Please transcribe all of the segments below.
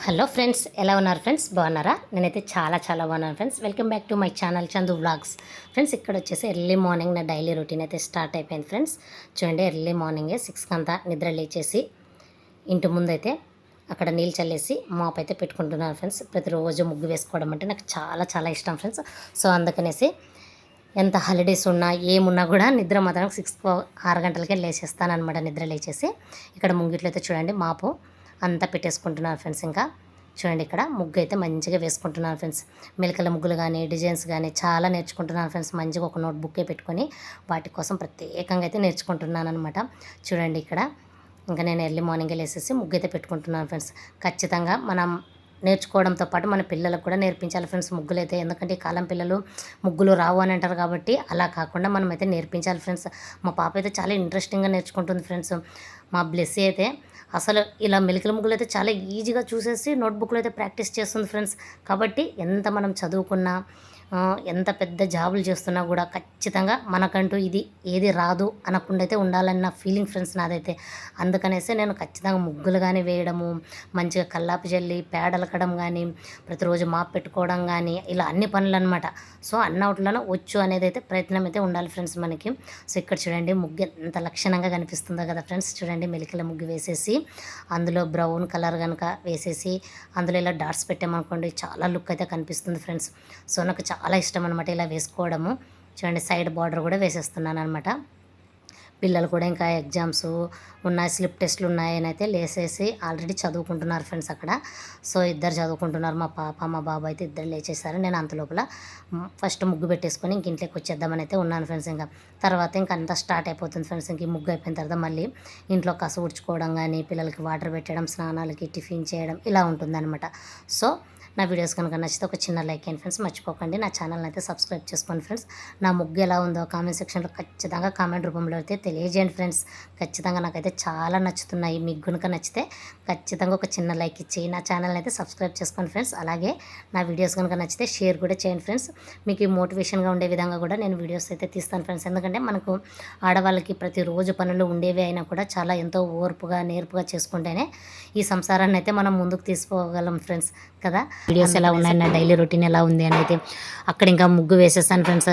Hello friends, ఎలా ఉన్నారు friends? బాగున్నారా? నేనైతే చాలా బాగున్నాను friends. Welcome back to my channel Chandu vlogs. Friends, ఇక్కడ వచ్చేసి ఎర్లీ మార్నింగ్ నా డైలీ రొటీన్ అయితే స్టార్ట్ అయిపోయింది ఫ్రెండ్స్. చూడండి, ఎర్లీ మార్నింగే 6కి అంతా నిద్ర లేచేసి ఇంటి ముందైతే అక్కడ నీళ్ళు చల్లేసి మాప్ అయితే పెట్టుకుంటున్నాను ఫ్రెండ్స్. ప్రతిరోజు ముగ్గు వేసుకోవడం అంటే నాకు చాలా ఇష్టం ఫ్రెండ్స్. సో అందుకనేసి ఎంత హాలిడేస్ ఉన్నా ఏమున్నా కూడా నిద్ర మాత్రం 6 గంటలకే లేచేస్తానమాట. నిద్ర లేచేసి ఇక్కడ ముంగిట్లో అయితే చూడండి మాపు అంతా పెట్టేసుకుంటున్నాను ఫ్రెండ్స్. ఇంకా చూడండి, ఇక్కడ ముగ్గు అయితే మంచిగా వేసుకుంటున్నాను ఫ్రెండ్స్. మెలికల ముగ్గులు కానీ డిజైన్స్ కానీ చాలా నేర్చుకుంటున్నాను ఫ్రెండ్స్. మంచిగా ఒక నోట్ బుక్కే పెట్టుకొని వాటి కోసం ప్రత్యేకంగా అయితే నేర్చుకుంటున్నాను అనమాట. చూడండి, ఇక్కడ ఇంకా నేను ఎర్లీ మార్నింగే లేసేసి ముగ్గు అయితే పెట్టుకుంటున్నాను ఫ్రెండ్స్. ఖచ్చితంగా మనం నేర్చుకోవడంతో పాటు మన పిల్లలకు కూడా నేర్పించాలి ఫ్రెండ్స్ ముగ్గులు అయితే. ఎందుకంటే ఈ కాలం పిల్లలు ముగ్గులు రావు అని అంటారు కాబట్టి అలా కాకుండా మనం అయితే నేర్పించాలి ఫ్రెండ్స్. మా పాప అయితే చాలా ఇంట్రెస్టింగ్గా నేర్చుకుంటుంది ఫ్రెండ్స్. మా బ్లెస్సీ అయితే అసలు ఇలా మెలికల ముగ్గులు అయితే చాలా ఈజీగా చూసేసి నోట్బుక్లో అయితే ప్రాక్టీస్ చేస్తుంది ఫ్రెండ్స్. కాబట్టి ఎంత మనం చదువుకున్నా ఎంత పెద్ద జాబులు చేస్తున్నా కూడా ఖచ్చితంగా మనకంటూ ఇది ఏది రాదు అనకుండా అయితే ఉండాలన్న ఫీలింగ్ ఫ్రెండ్స్ నాదైతే. అందుకనేసి నేను ఖచ్చితంగా ముగ్గులు కానీ వేయడము, మంచిగా కల్లాపు జల్లి పేడలకడం కానీ, ప్రతిరోజు మాప్ పెట్టుకోవడం కానీ, ఇలా అన్ని పనులు అనమాట. సో అన్నౌట్లను వచ్చు అనేది అయితే ప్రయత్నం అయితే ఉండాలి ఫ్రెండ్స్ మనకి. సో ఇక్కడ చూడండి, ముగ్గు ఎంత లక్షణంగా కనిపిస్తుందో కదా ఫ్రెండ్స్. చూడండి, మెలికల ముగ్గు వేసేసి అందులో బ్రౌన్ కలర్ కనుక వేసేసి అందులో ఇలా డాట్స్ పెట్టామనుకోండి, చాలా లుక్ అయితే కనిపిస్తుంది ఫ్రెండ్స్. సో నాకు చాలా ఇష్టం అనమాట ఇలా వేసుకోవడము. చూడండి, సైడ్ బార్డర్ కూడా వేసేస్తున్నాను అనమాట. పిల్లలు కూడా ఇంకా ఎగ్జామ్స్ ఉన్నాయి, స్లిప్ టెస్ట్లు ఉన్నాయని అయితే లేసేసి ఆల్రెడీ చదువుకుంటున్నారు ఫ్రెండ్స్ అక్కడ. సో ఇద్దరు చదువుకుంటున్నారు, మా పాప మా బాబు అయితే ఇద్దరు లేచేసారు. నేను అంత లోపల ఫస్ట్ ముగ్గు పెట్టేసుకొని ఇంక ఇంట్లోకి వచ్చేద్దామని అయితే ఉన్నాను ఫ్రెండ్స్. ఇంకా తర్వాత ఇంక అంతా స్టార్ట్ అయిపోతుంది ఫ్రెండ్స్. ఇంక ఈ ముగ్గు అయిపోయిన తర్వాత మళ్ళీ ఇంట్లో కస ఉడ్చుకోవడం కానీ, పిల్లలకి వాటర్ పెట్టడం, స్నానాలకి టిఫిన్ చేయడం ఇలా ఉంటుందన్నమాట. సో నా వీడియోస్ కనుక నచ్చితే ఒక చిన్న లైక్ అయ్యండి ఫ్రెండ్స్. మర్చిపోకండి నా ఛానల్ని అయితే సబ్స్క్రైబ్ చేసుకోండి ఫ్రెండ్స్. నా ముగ్గు ఎలా ఉందో కామెంట్ సెక్షన్లో ఖచ్చితంగా కామెంట్ రూపంలో అయితే తెలియజేయండి ఫ్రెండ్స్. ఖచ్చితంగా నాకైతే చాలా నచ్చుతున్నాయి. మీకు కనుక నచ్చితే ఖచ్చితంగా ఒక చిన్న లైక్ ఇచ్చి నా ఛానల్ని అయితే సబ్స్క్రైబ్ చేసుకోండి ఫ్రెండ్స్. అలాగే నా వీడియోస్ కనుక నచ్చితే షేర్ కూడా చేయండి ఫ్రెండ్స్. మీకు ఈ మోటివేషన్గా ఉండే విధంగా కూడా నేను వీడియోస్ అయితే తీస్తాను ఫ్రెండ్స్. ఎందుకంటే మనకు ఆడవాళ్ళకి ప్రతిరోజు పనులు ఉండేవి అయినా కూడా చాలా ఎంతో ఓర్పుగా నేర్పుగా చేసుకుంటేనే ఈ సంసారాన్ని అయితే మనం ముందుకు తీసుకోగలం ఫ్రెండ్స్ కదా. వీడియోస్ ఎలా ఉన్నాయి, నా డైలీ రొటీన్ ఎలా ఉంది అని అయితే అక్కడ ఇంకా ముగ్గు వేసేస్తాను ఫ్రెండ్స్.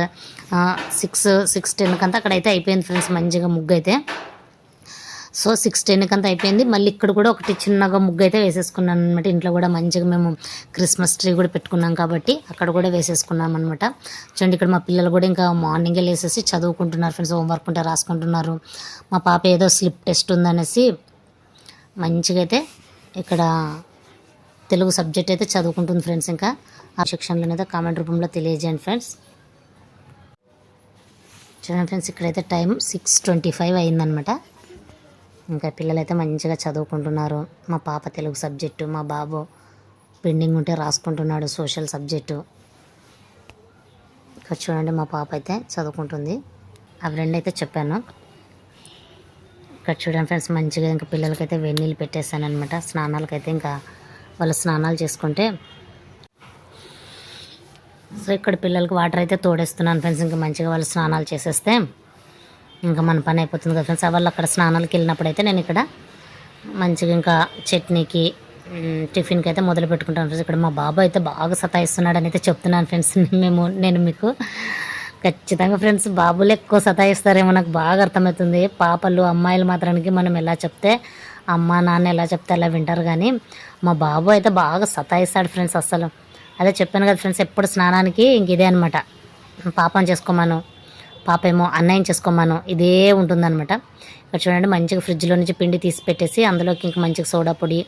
6:10 కంతా అక్కడైతే అయిపోయింది ఫ్రెండ్స్ మంచిగా ముగ్గు అయితే. సో 6:10 కంతా అయిపోయింది. మళ్ళీ ఇక్కడ కూడా ఒకటి చిన్నగా ముగ్గు అయితే వేసేసుకున్నాను అనమాట. ఇంట్లో కూడా మంచిగా మేము క్రిస్మస్ ట్రీ కూడా పెట్టుకున్నాం కాబట్టి అక్కడ కూడా వేసేసుకున్నాం అనమాట. చూడండి, ఇక్కడ మా పిల్లలు కూడా ఇంకా మార్నింగే లేసేసి చదువుకుంటున్నారు ఫ్రెండ్స్. హోంవర్క్ ఉంటే రాసుకుంటున్నారు. మా పాప ఏదో స్లిప్ టెస్ట్ ఉందనేసి మంచిగా అయితే ఇక్కడ తెలుగు సబ్జెక్ట్ అయితే చదువుకుంటుంది ఫ్రెండ్స్. ఇంకా ఆ సెక్షన్లోనైతే కామెంట్ రూపంలో తెలియజేయండి ఫ్రెండ్స్. చూడండి ఫ్రెండ్స్, ఇక్కడైతే టైం 6:25 అయిందనమాట. ఇంకా పిల్లలైతే మంచిగా చదువుకుంటున్నారు. మా పాప తెలుగు సబ్జెక్టు, మా బాబు పెండింగ్ ఉంటే రాసుకుంటున్నాడు సోషల్ సబ్జెక్టు. ఇక్కడ చూడండి, మా పాప అయితే చదువుకుంటుంది. అవి రెండు అయితే చెప్పాను. ఇక్కడ చూడండి ఫ్రెండ్స్, మంచిగా ఇంకా పిల్లలకైతే వెన్నీళ్ళు పెట్టేస్తాను అనమాట. స్నానాలకైతే ఇంకా వాళ్ళు స్నానాలు చేసుకుంటే, సో ఇక్కడ పిల్లలకి వాటర్ అయితే తోడేస్తున్నాను ఫ్రెండ్స్. ఇంకా మంచిగా వాళ్ళు స్నానాలు చేసేస్తే ఇంకా మన పని అయిపోతుంది కదా ఫ్రెండ్స్. వాళ్ళు అక్కడ స్నానాలకు వెళ్ళినప్పుడు అయితే నేను ఇక్కడ మంచిగా ఇంకా చట్నీకి టిఫిన్కి అయితే మొదలు పెట్టుకుంటాను ఫ్రెండ్స్. ఇక్కడ మా బాబు అయితే బాగా సతాయిస్తున్నాడని అయితే చెప్తున్నాను ఫ్రెండ్స్. నేను మీకు ఖచ్చితంగా ఫ్రెండ్స్, బాబులు ఎక్కువ సతాయిస్తారేమో నాకు బాగా అర్థమవుతుంది. పాపలు అమ్మాయిలు మాత్రానికి మనం ఎలా చెప్తే, అమ్మ నాన్న ఎలా చెప్తే అలా వింటారు. కానీ మా బాబు అయితే బాగా సతాయిస్తాడు ఫ్రెండ్స్ అస్సలు. అదే చెప్పాను కదా ఫ్రెండ్స్, ఎప్పుడు స్నానానికి ఇంక ఇదే అనమాట. పాపని చేసుకోమను, పాప ఏమో అన్నయ్యని చేసుకోమను, ఇదే ఉంటుందన్నమాట. ఇక్కడ చూడండి, మంచిగా ఫ్రిడ్జ్లో నుంచి పిండి తీసి పెట్టేసి అందులోకి ఇంక మంచిగా సోడా పొడి,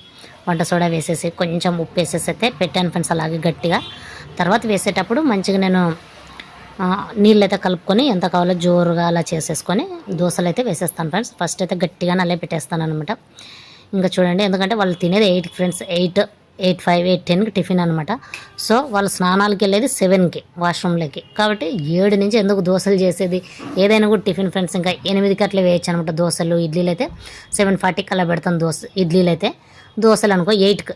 వంట సోడా వేసేసి కొంచెం ఉప్పు వేసేసి అయితే పెట్టాను ఫ్రెండ్స్ అలాగే గట్టిగా. తర్వాత వేసేటప్పుడు మంచిగా నేను నీళ్ళు అయితే కలుపుకొని ఎంత కావాలో జోరుగా అలా చేసేసుకొని దోశలు అయితే వేసేస్తాను ఫ్రెండ్స్. ఫస్ట్ అయితే గట్టిగా నల్లే పెట్టేస్తాను అనమాట. ఇంకా చూడండి, ఎందుకంటే వాళ్ళు తినేది 8కి ఫ్రెండ్స్, 8, 8:05, 8:10కి టిఫిన్ అనమాట. సో వాళ్ళు స్నానాలకి వెళ్ళేది 7కి వాష్రూమ్లోకి. కాబట్టి 7 నుంచి ఎందుకు దోశలు చేసేది, ఏదైనా కూడా టిఫిన్ ఫ్రెండ్స్ ఇంకా 8కి అట్లా వేయచ్చు అనమాట. దోశలు ఇడ్లీలు అయితే 7:40కి అలా పెడతాను. ఇడ్లీలు అయితే, దోశలు అనుకో 8కి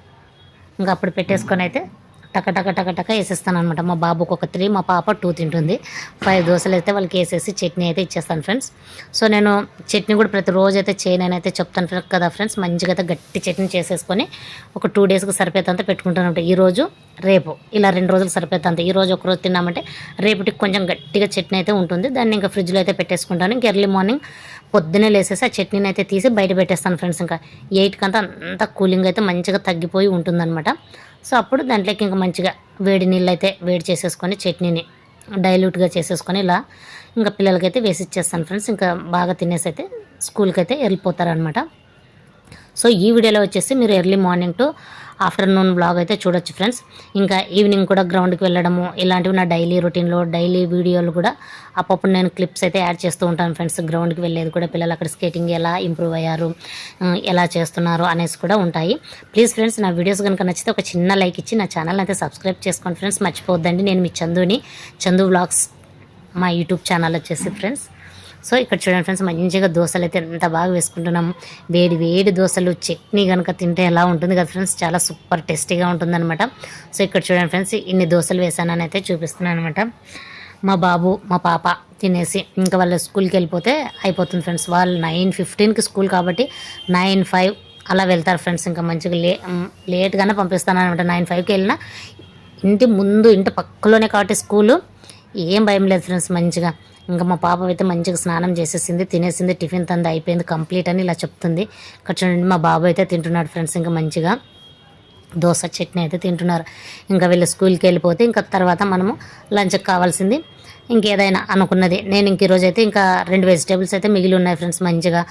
ఇంకా అప్పుడు పెట్టేసుకొని అయితే టక టక టక టక వేసేస్తాను అనమాట. మా బాబుకి ఒక 3, మా పాప 2 తింటుంది. 5 దోశలు అయితే వాళ్ళకి వేసేసి చట్నీ అయితే ఇచ్చేస్తాను ఫ్రెండ్స్. సో నేను చట్నీ కూడా ప్రతిరోజు అయితే చేయనైతే చెప్తాను కదా ఫ్రెండ్స్. మంచిగా అయితే గట్టి చట్నీ చేసేసుకొని ఒక 2 డేస్కి సరిపోయేంత పెట్టుకుంటాను అనమాట. ఈరోజు రేపు ఇలా 2 రోజులు సరిపోయేంత. ఈరోజు ఒకరోజు తిన్నామంటే రేపటికి కొంచెం గట్టిగా చట్నీ అయితే ఉంటుంది. దాన్ని ఇంకా ఫ్రిడ్జ్లో అయితే పెట్టేసుకుంటాను. ఇంక ఎర్లీ మార్నింగ్ పొద్దున్నే లేసేసి ఆ చట్నీని అయితే తీసి బయట పెట్టేస్తాను ఫ్రెండ్స్. ఇంకా 8కి అంతా కూలింగ్ అయితే మంచిగా తగ్గిపోయి ఉంటుందన్నమాట. సో అప్పుడు దాంట్లోకి ఇంకా మంచిగా వేడి నీళ్ళు అయితే వేడి చేసేసుకొని చట్నీని డైల్యూట్గా చేసేసుకొని ఇలా ఇంకా పిల్లలకైతే వేసి ఇచ్చేస్తాను ఫ్రెండ్స్. ఇంకా బాగా తినేసి అయితే స్కూల్కి అయితే వెళ్ళిపోతారనమాట. సో ఈ వీడియోలో వచ్చేసి మీరు early morning to afternoon blog అయితే చూడొచ్చు ఫ్రెండ్స్. ఇంకా ఈవినింగ్ కూడా గ్రౌండ్కి వెళ్ళడము ఇలాంటివి నా డైలీ రొటీన్లో డైలీ వీడియోలు కూడా అప్పుడు నేను క్లిప్స్ అయితే యాడ్ చేస్తూ ఉంటాను ఫ్రెండ్స్. గ్రౌండ్కి వెళ్ళేది కూడా, పిల్లలు అక్కడ స్కేటింగ్ ఎలా ఇంప్రూవ్ అయ్యారు, ఎలా చేస్తున్నారు అనేసి కూడా ఉంటాయి. ప్లీజ్ ఫ్రెండ్స్, నా వీడియోస్ కనుక నచ్చితే ఒక చిన్న లైక్ ఇచ్చి నా ఛానల్ అయితే సబ్స్క్రైబ్ చేసుకోండి ఫ్రెండ్స్. మర్చిపోవద్దండి. నేను మీ చందు వ్లాగ్స్ మా యూట్యూబ్ ఛానల్ వచ్చేసి ఫ్రెండ్స్. సో ఇక్కడ చూడండి ఫ్రెండ్స్, మంచిగా దోశలు అయితే ఎంత బాగా వేసుకుంటున్నాము. వేడి వేడి దోశలు చట్నీ కనుక తింటే ఎలా ఉంటుంది కదా ఫ్రెండ్స్, చాలా సూపర్ టేస్టీగా ఉంటుందన్నమాట. సో ఇక్కడ చూడండి ఫ్రెండ్స్, ఇన్ని దోశలు వేసానని అయితే చూపిస్తున్నాను అనమాట. మా బాబు మా పాప తినేసి ఇంకా వాళ్ళ స్కూల్కి వెళ్ళిపోతే అయిపోతుంది ఫ్రెండ్స్. వాళ్ళు 9:15కి స్కూల్ కాబట్టి 9:05 అలా వెళ్తారు ఫ్రెండ్స్. ఇంకా మంచిగా లేట్గానే పంపిస్తాను అనమాట. 9:05కి వెళ్ళినా ఇంటి పక్కలోనే కాబట్టి స్కూలు ఏం భయం లేదు ఫ్రెండ్స్. మంచిగా ఇంకా మా పాప అయితే మంచిగా స్నానం చేసేసింది, తినేసింది, టిఫిన్ తంది అయిపోయింది కంప్లీట్ అని ఇలా చెప్తుంది. ఇక్కడ చూడండి మా బాబు అయితే తింటున్నాడు ఫ్రెండ్స్. ఇంకా మంచిగా దోశ చట్నీ అయితే తింటున్నారు. ఇంకా వీళ్ళు స్కూల్కి వెళ్ళిపోతే ఇంకా తర్వాత మనము లంచ్కి కావాల్సింది ఇంకేదైనా అనుకున్నది. నేను ఇంక ఈరోజు అయితే ఇంకా 2 వెజిటేబుల్స్ అయితే మిగిలి ఉన్నాయి ఫ్రెండ్స్. మంచిగా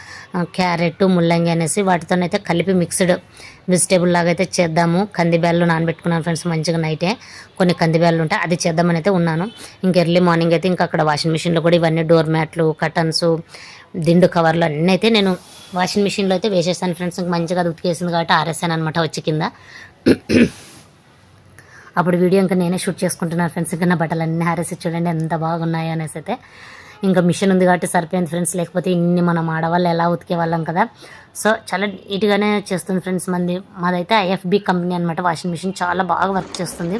క్యారెట్ ముల్లంగి అనేసి వాటితోనైతే కలిపి మిక్స్డ్ వెజిటేబుల్ లాగా అయితే చేద్దాము. కందిబ్యాళ్ళు నానబెట్టుకున్నాను ఫ్రెండ్స్. మంచిగా నైటే కొన్ని కందిబ్యాళ్ళు ఉంటాయి, అది చేద్దామని అయితే ఉన్నాను. ఇంక ఎర్లీ మార్నింగ్ అయితే ఇంకా అక్కడ వాషింగ్ మిషన్లో కూడా ఇవన్నీ డోర్ మ్యాట్లు, కర్టన్స్, దిండు కవర్లు అన్నీ అయితే నేను వాషింగ్ మిషన్లో అయితే వేసేసాను ఫ్రెండ్స్. ఇంక మంచిగా అది ఉతికేసింది కాబట్టి ఆరేసాను అనమాట వచ్చి కింద. అప్పుడు వీడియో ఇంకా నేనే షూట్ చేసుకుంటున్నాను ఫ్రెండ్స్. ఇంకా నా బట్టలు అన్నీ ఆరేసి చూడండి ఎంత బాగున్నాయి అనేసి అయితే. ఇంకా మిషన్ ఉంది కాబట్టి సరిపోయింది ఫ్రెండ్స్, లేకపోతే ఇన్ని మనం ఆడవాళ్ళు ఎలా ఉతికే వాళ్ళం కదా. సో చాలా నీట్గానే చేస్తుంది ఫ్రెండ్స్. మాదైతే IFB కంపెనీ అనమాట. వాషింగ్ మిషన్ చాలా బాగా వర్క్ చేస్తుంది,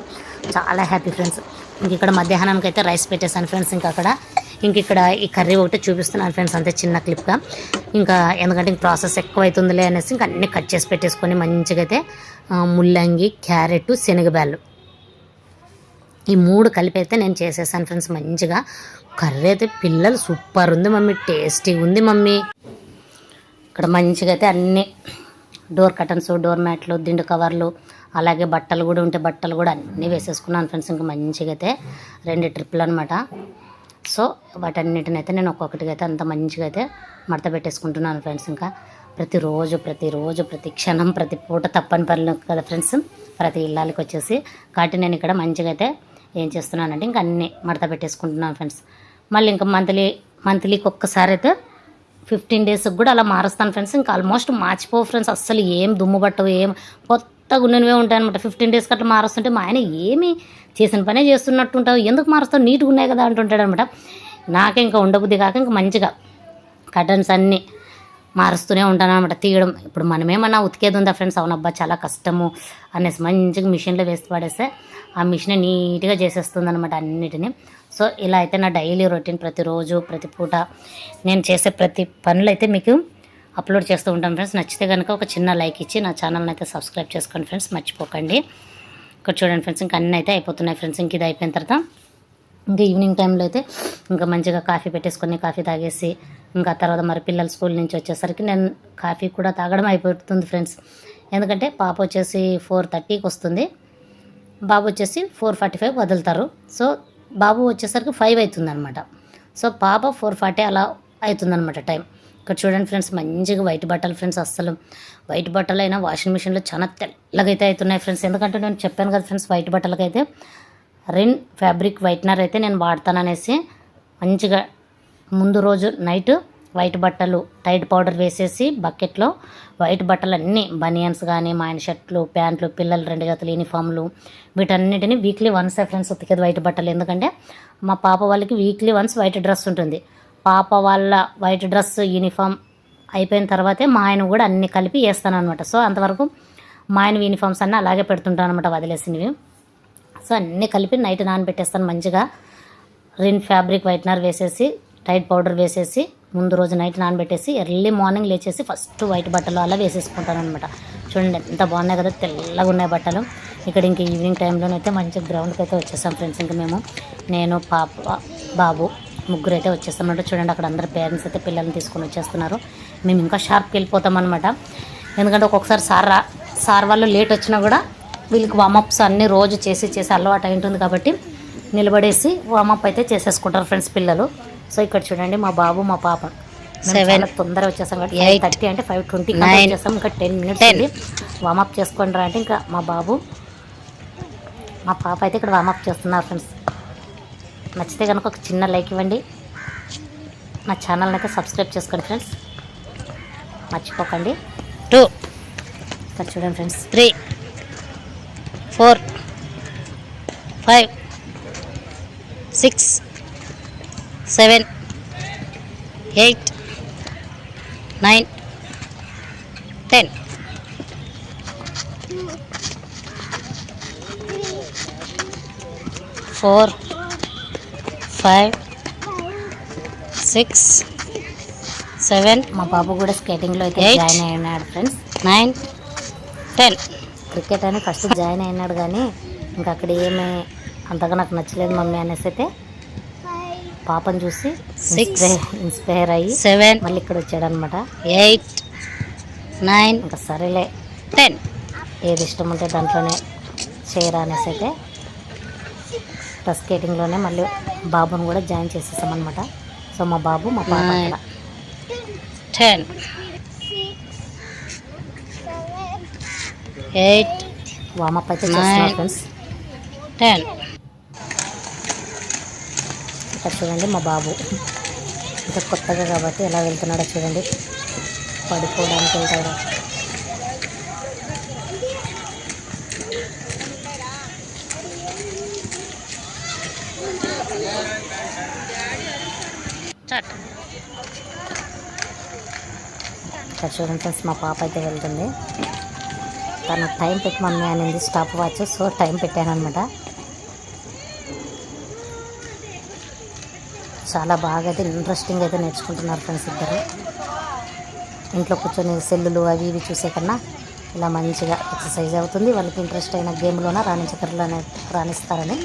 చాలా హ్యాపీ ఫ్రెండ్స్. ఇంక ఇక్కడ మధ్యాహ్నానికి అయితే రైస్ పెట్టేశాను ఫ్రెండ్స్. ఇక్కడ ఈ కర్రీ ఒకటి చూపిస్తున్నాను ఫ్రెండ్స్, అంతే చిన్న క్లిప్గా. ఇంకా ఎందుకంటే ఇంక ప్రాసెస్ ఎక్కువ అవుతుందిలే అనేసి ఇంకా అన్నీ కట్ చేసి పెట్టేసుకొని మంచిగా అయితే ముల్లంగి, క్యారెట్, శనగబ్యాళ్ళు ఈ 3 కలిపి అయితే నేను చేసేసాను ఫ్రెండ్స్. మంచిగా కర్రీ అయితే పిల్లలు సూపర్ ఉంది మమ్మీ, టేస్టీ ఉంది మమ్మీ. ఇక్కడ మంచిగా అయితే అన్నీ డోర్ కర్టన్స్, డోర్ మ్యాట్లు, దిండు కవర్లు, అలాగే బట్టలు కూడా ఉంటే బట్టలు కూడా అన్నీ వేసేసుకున్నాను ఫ్రెండ్స్. ఇంకా మంచిగా అయితే 2 ట్రిప్పులు అనమాట. సో వాటన్నిటిని అయితే నేను ఒక్కొక్కటిగా అయితే అంత మంచిగా అయితే మడత పెట్టేసుకుంటున్నాను ఫ్రెండ్స్. ఇంకా ప్రతిరోజు ప్రతి క్షణం ప్రతి పూట తప్పని పనులు కదా ఫ్రెండ్స్ ప్రతి ఇళ్ళకి వచ్చేసి. కాబట్టి నేను ఇక్కడ మంచిగా అయితే ఏం చేస్తున్నానంటే ఇంకా అన్నీ మడత పెట్టేసుకుంటున్నాను ఫ్రెండ్స్. మళ్ళీ ఇంకా మంత్లీకి ఒక్కసారి అయితే 15 డేస్కి కూడా అలా మారుస్తాను ఫ్రెండ్స్. ఇంకా ఆల్మోస్ట్ మార్చిపోవు ఫ్రెండ్స్, అస్సలు ఏం దుమ్ము పట్టవు, ఏం కొత్తగా ఉన్నవే ఉంటాయి అనమాట. 15 డేస్కి అట్లా మారుస్తుంటే మా ఆయన ఏమి చేసిన పనే చేస్తున్నట్టు ఉంటావు, ఎందుకు మారుస్తావు, నీట్గా ఉన్నాయి కదా అంటుంటాడు అనమాట. నాకే ఇంకా ఉండబుద్ధి కాక ఇంకా మంచిగా కర్టన్స్ అన్నీ మారుస్తూనే ఉంటాను అనమాట. తీయడం ఇప్పుడు మనమేమన్నా ఉతికేది ఉందా ఫ్రెండ్స్, అవునబ్బా చాలా కష్టము అనేసి మంచిగా మిషన్లో వేసి పడేస్తే ఆ మిషన్ నీట్గా చేసేస్తుంది అనమాట అన్నిటినీ. సో ఇలా అయితే నా డైలీ రొటీన్ ప్రతిరోజు ప్రతి పూట నేను చేసే ప్రతి పనులు అయితే మీకు అప్లోడ్ చేస్తూ ఉంటాను ఫ్రెండ్స్. నచ్చితే కనుక ఒక చిన్న లైక్ ఇచ్చి నా ఛానల్ని అయితే సబ్స్క్రైబ్ చేసుకోండి ఫ్రెండ్స్, మర్చిపోకండి. ఇక్కడ చూడండి ఫ్రెండ్స్, ఇంకా అన్నీ అయితే అయిపోతున్నాయి ఫ్రెండ్స్. ఇంక ఇది అయిపోయిన తర్వాత ఇంకా ఈవినింగ్ టైంలో అయితే ఇంకా మంచిగా కాఫీ పెట్టేసుకొని కాఫీ తాగేసి ఇంకా తర్వాత మరి పిల్లలు స్కూల్ నుంచి వచ్చేసరికి నేను కాఫీ కూడా తాగడం అయిపోతుంది ఫ్రెండ్స్. ఎందుకంటే పాప వచ్చేసి 4:30కి వస్తుంది, బాబు వచ్చేసి 4:45 వదులుతారు. సో బాబు వచ్చేసరికి 5 అవుతుంది అనమాట. సో పాప 4:40 అలా అవుతుందన్నమాట టైం. ఇక్కడ చూడండి ఫ్రెండ్స్, మంచిగా వైట్ బట్టలు ఫ్రెండ్స్. అస్సలు వైట్ బట్టలు అయినా వాషింగ్ మిషన్లో చాలా తెల్లగైతే అవుతున్నాయి ఫ్రెండ్స్. ఎందుకంటే నేను చెప్పాను కదా ఫ్రెండ్స్, వైట్ బట్టలకైతే రిన్ ఫ్యాబ్రిక్ వైట్నర్ అయితే నేను వాడతాననేసి మంచిగా ముందు రోజు నైట్ వైట్ బట్టలు టైడ్ పౌడర్ వేసేసి బకెట్లో వైట్ బట్టలు అన్నీ బనియన్స్ కానీ మా ఆయన షర్ట్లు, ప్యాంట్లు, పిల్లలు 2 జతలు యూనిఫామ్లు వీటన్నిటిని వీక్లీ వన్స్ ఫ్రెండ్స్ ఉతికేది వైట్ బట్టలు. ఎందుకంటే మా పాప వాళ్ళకి వీక్లీ వన్స్ వైట్ డ్రెస్ ఉంటుంది. పాప వాళ్ళ వైట్ డ్రెస్ యూనిఫామ్ అయిపోయిన తర్వాతే మా ఆయన కూడా అన్నీ కలిపి వేస్తాను అనమాట. సో అంతవరకు మా ఆయన యూనిఫామ్స్ అన్నీ అలాగే పెడుతుంటాను అనమాట వదిలేసినవి. సో అన్నీ కలిపి నైట్ నానబెట్టేస్తాను మంచిగా. రిన్ ఫ్యాబ్రిక్ వైట్నర్ వేసేసి టైడ్ పౌడర్ వేసేసి ముందు రోజు నైట్ నానబెట్టేసి ఎర్లీ మార్నింగ్ లేచేసి ఫస్ట్ వైట్ బట్టలు అలా వేసేసుకుంటాను అనమాట. చూడండి ఎంత బాగున్నాయి కదా, తెల్లగా ఉన్నాయి బట్టలు. ఇక్కడ ఇంక ఈవినింగ్ టైంలోనైతే మంచి గ్రౌండ్కి అయితే వచ్చేసాం ఫ్రెండ్స్. ఇంక మేము నేను పాప బాబు ముగ్గురు అయితే వచ్చేస్తామంటే చూడండి అక్కడ అందరు పేరెంట్స్ అయితే పిల్లల్ని తీసుకొని వచ్చేస్తున్నారు. మేము ఇంకా షార్ప్కి వెళ్ళిపోతాం అనమాట. ఎందుకంటే ఒక్కొక్కసారి సార్ వాళ్ళు లేట్ వచ్చినా కూడా వీళ్ళకి వామప్స్ అన్నీ రోజు చేసి అలవాటు అయి ఉంటుంది కాబట్టి నిలబడేసి వామప్ అయితే చేసేసుకుంటారు ఫ్రెండ్స్ పిల్లలు. సో ఇక్కడ చూడండి మా బాబు మా పాప 7 తొందరగా వచ్చేసాం కాబట్టి 8:30 అంటే 5:20 వచ్చేస్తాం. ఇంకా 10 minutes అండి వామప్ చేసుకోండి రా అంటే ఇంకా మా బాబు మా పాప అయితే ఇక్కడ వామప్ చేస్తున్నారు ఫ్రెండ్స్. నచ్చితే కనుక ఒక చిన్న లైక్ ఇవ్వండి, నా ఛానల్ని అయితే సబ్స్క్రైబ్ చేసుకోండి ఫ్రెండ్స్, మర్చిపోకండి. 2 ఇక్కడ చూడండి ఫ్రెండ్స్ 3 4 5 6 7 8 9 10 4 5 6 7 మా బాబు కూడా స్కేటింగ్లో అయితే జాయిన్ అయినాడు ఫ్రెండ్స్. 9 10 క్రికెట్ అని ఫస్ట్ జాయిన్ అయినాడు కానీ ఇంకా అక్కడ ఏమీ అంతగా నాకు నచ్చలేదు మమ్మీ అనేసి అయితే పాపను చూసి ఇన్స్పైర్ అయ్యి 7 మళ్ళీ ఇక్కడ వచ్చాడు అనమాట. 8 9 ఇంకా సరేలే 10 ఏది ఇష్టం ఉంటే దాంట్లోనే చేయరా అనేసి అయితే స్కేటింగ్లోనే మళ్ళీ బాబుని కూడా జాయిన్ చేసేసాం అనమాట. సో మా బాబు మా పాప 10 8 వామప్ అయితే చేస్తున్నారు ఫ్రెండ్స్. 10 ఇక్కడ చూడండి మా బాబు ఇంకా కొత్తగా కాబట్టి ఎలా వెళ్తున్నాడో చూడండి, పడిపోవడానికి వెళ్తాడు. ఇక్కడ చూడండి ఫ్రెండ్స్ మా పాప అయితే వెళ్తుంది. తను టైం పెట్టి మమ్మీ అనేది స్టాప్ వాచ్, సో టైం పెట్టాను అనమాట. చాలా బాగా అయితే ఇంట్రెస్టింగ్ అయితే నేర్చుకుంటున్నారు ఫ్రెండ్స్ ఇద్దరు. ఇంట్లో కూర్చొని సెల్లులు అవి ఇవి చూసే కన్నా ఇలా మంచిగా ఎక్సర్సైజ్ అవుతుంది, వాళ్ళకి ఇంట్రెస్ట్ అయిన గేమ్లోనే రాణిస్తారని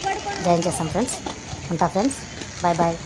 జాయిన్ చేస్తాం ఫ్రెండ్స్. ఉంటా ఫ్రెండ్స్, బాయ్ బాయ్.